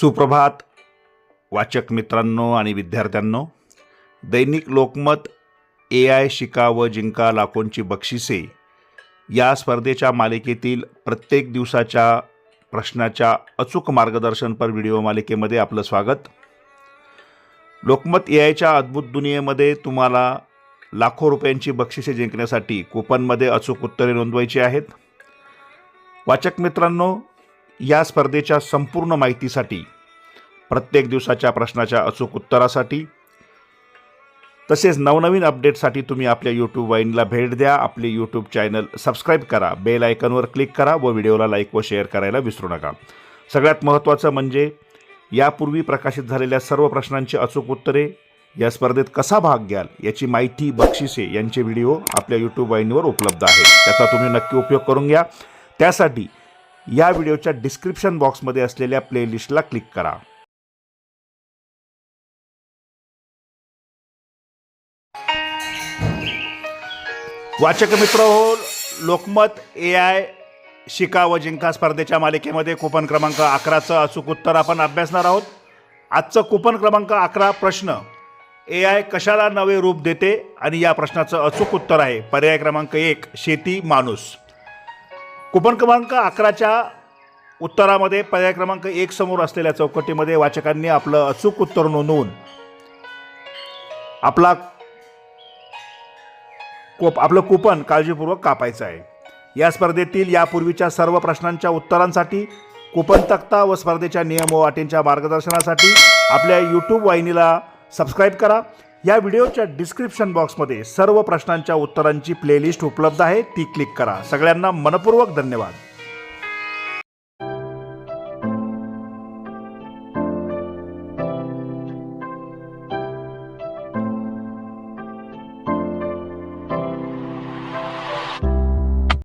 सुप्रभात वाचक मित्रांनो आणि विद्यार्थ्यांनो, दैनिक लोकमत AI शिका व जिंका लाखोंची बक्षिसे या स्पर्धेच्या मालिकेतील प्रत्येक दिवसाच्या प्रश्नाच्या अचूक मार्गदर्शनपर व्हिडिओ मालिकेमध्ये आपलं स्वागत। लोकमत AIच्या अद्भुत दुनियेमध्ये तुम्हाला लाखो रुपयांची बक्षिसे जिंकण्यासाठी कूपनमध्ये अचूक उत्तरे नोंदवायची आहेत। वाचक मित्रांनो, या स्पर्धेच्या संपूर्ण माहितीसाठी, प्रत्येक दिवसाच्या प्रश्नाच्या अचूक उत्तरासाठी तसेच नवनवीन अपडेटसाठी तुम्ही आपल्या YouTube वाहिनीला भेट द्या। आपले YouTube चॅनल सबस्क्राइब करा, बेल आयकॉनवर क्लिक करा व व्हिडिओला लाईक व शेअर करायला विसरू नका। सगळ्यात महत्त्वाचं म्हणजे यापूर्वी प्रकाशित झालेल्या सर्व प्रश्नांची अचूक उत्तरे, या स्पर्धेत कसा भाग घ्याल याची माहिती, बक्षिसे यांचे व्हिडिओ आपल्या YouTube वाहिनीवर उपलब्ध आहेत। त्याचा तुम्ही नक्की उपयोग करून घ्या। त्यासाठी या व्हिडिओच्या डिस्क्रिप्शन बॉक्समध्ये असलेल्या प्लेलिस्टला क्लिक करा। वाचक मित्रहो, लोकमत AI शिका व जिंका स्पर्धेच्या मालिकेमध्ये कूपन क्रमांक 11चं अचूक उत्तर आपण अभ्यासणार आहोत। आजचं कूपन क्रमांक 11 प्रश्न, AI कशाला नवे रूप देते, आणि या प्रश्नाचं अचूक उत्तर आहे पर्याय क्रमांक 1 शेती माणूस। कूपन क्रमांक 11च्या उत्तरामध्ये पर्याय क्रमांक 1 समोर असलेल्या चौकटीमध्ये वाचकांनी आपलं अचूक उत्तर नोंदवून आपलं कूपन काळजीपूर्वक कापायचं आहे। या स्पर्धेतील यापूर्वीच्या सर्व प्रश्नांच्या उत्तरांसाठी, कूपन तक्ता व स्पर्धेच्या नियम व अटींच्या मार्गदर्शनासाठी आपल्या YouTube वाहिनीला सबस्क्राइब करा। या व्हिडिओच्या डिस्क्रिप्शन बॉक्समध्ये सर्व प्रश्नांच्या उत्तरांची प्लेलिस्ट उपलब्ध आहे, ती क्लिक करा। सगळ्यांना मनपूर्वक धन्यवाद।